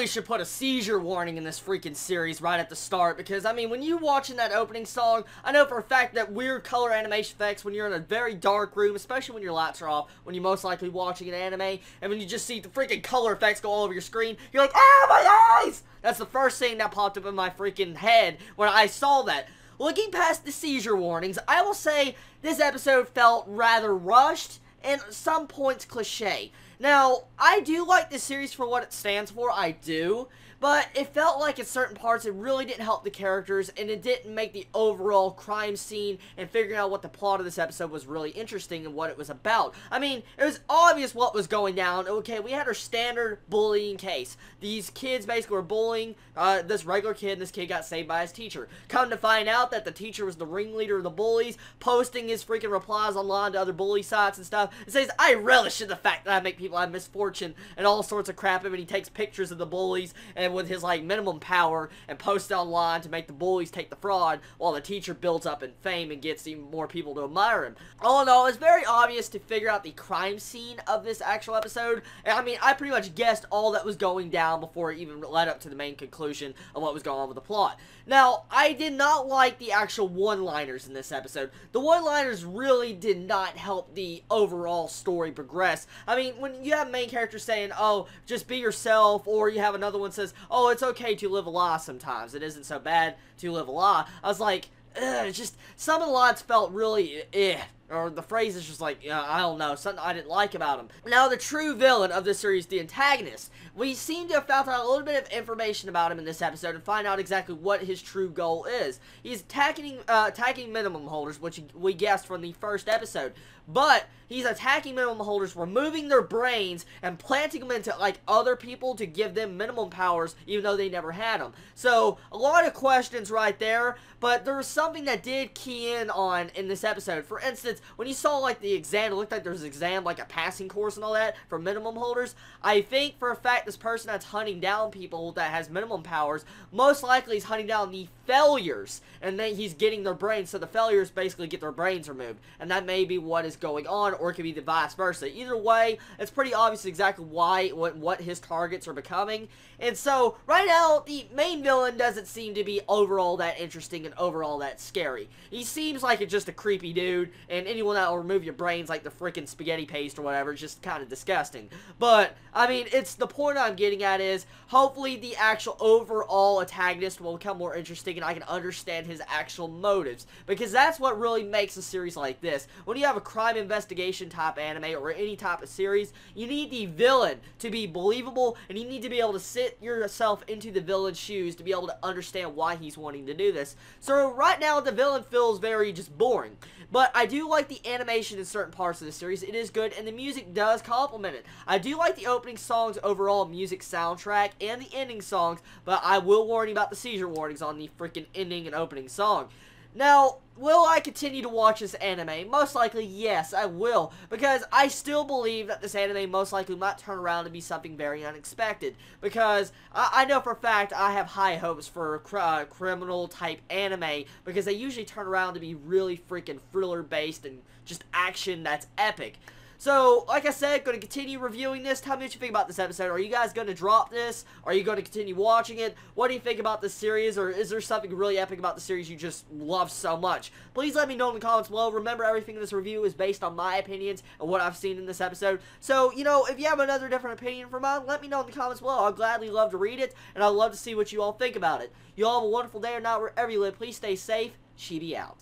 should put a seizure warning in this freaking series right at the start, because, I mean, when you watching that opening song, I know for a fact that weird color animation effects when you're in a very dark room, especially when your lights are off, when you're most likely watching an anime, and when you just see the freaking color effects go all over your screen, you're like, ah, my eyes! That's the first thing that popped up in my freaking head when I saw that. Looking past the seizure warnings, I will say this episode felt rather rushed, and some points cliche. Now, I do like this series for what it stands for, I do, but it felt like in certain parts it really didn't help the characters, and it didn't make the overall crime scene and figuring out what the plot of this episode was really interesting and what it was about. I mean, it was obvious what was going down. Okay, we had our standard bullying case. These kids basically were bullying this regular kid, and this kid got saved by his teacher. Come to find out that the teacher was the ringleader of the bullies, posting his freaking replies online to other bully sites and stuff. It says, I relish in the fact that I make people have misfortune and all sorts of crap, and he takes pictures of the bullies and with his like minimum power and posts it online to make the bullies take the fraud, while the teacher builds up in fame and gets even more people to admire him. All in all, it's very obvious to figure out the crime scene of this actual episode, and I mean, I pretty much guessed all that was going down before it even led up to the main conclusion of what was going on with the plot. Now, I did not like the actual one-liners in this episode. The one-liners really did not help the overall story progress. I mean, when you have main characters saying, oh, just be yourself, or you have another one says, oh, it's okay to live a lie sometimes. It isn't so bad to live a lie. I was like, just, some of the lines felt really, or the phrases just like, I don't know, something I didn't like about him. Now, the true villain of this series, the antagonist, we seem to have found out a little bit of information about him in this episode and find out exactly what his true goal is. He's attacking minimum holders, which we guessed from the first episode, but he's attacking minimum holders, removing their brains, and planting them into, like, other people to give them minimum powers, even though they never had them. So, a lot of questions right there, but there was something that did key in on in this episode. For instance, when you saw, like, the exam, it looked like there was an exam, like a passing course and all that, for minimum holders. I think, for a fact, this person that's hunting down people that has minimum powers, most likely is hunting down the failures, and then he's getting their brains, so the failures basically get their brains removed, and that may be what is going on, or it could be the vice versa. Either way, it's pretty obvious exactly why, what his targets are becoming, and so, right now, the main villain doesn't seem to be overall that interesting and overall that scary. He seems like just a creepy dude, and anyone that will remove your brains like the freaking spaghetti paste or whatever is just kind of disgusting. But, I mean, it's the point I'm getting at is, hopefully the actual overall antagonist will become more interesting and I can understand his actual motives, because that's what really makes a series like this. When you have a crime investigation type anime or any type of series, you need the villain to be believable, and you need to be able to sit yourself into the villain's shoes to be able to understand why he's wanting to do this. So right now the villain feels very just boring, but I do like the animation in certain parts of the series. It is good, and the music does complement it. I do like the opening song's overall music soundtrack and the ending songs, but I will warn you about the seizure warnings on the freaking ending and opening song. Now, will I continue to watch this anime? Most likely, yes, I will, because I still believe that this anime most likely might turn around to be something very unexpected, because I know for a fact I have high hopes for criminal-type anime, because they usually turn around to be really freaking thriller-based and just action that's epic. So, like I said, going to continue reviewing this. Tell me what you think about this episode. Are you guys going to drop this? Are you going to continue watching it? What do you think about this series? Or is there something really epic about the series you just love so much? Please let me know in the comments below. Remember, everything in this review is based on my opinions and what I've seen in this episode. So, you know, if you have another different opinion from mine, let me know in the comments below. I'll gladly love to read it, and I'd love to see what you all think about it. You all have a wonderful day or night wherever you live. Please stay safe. Chibi out.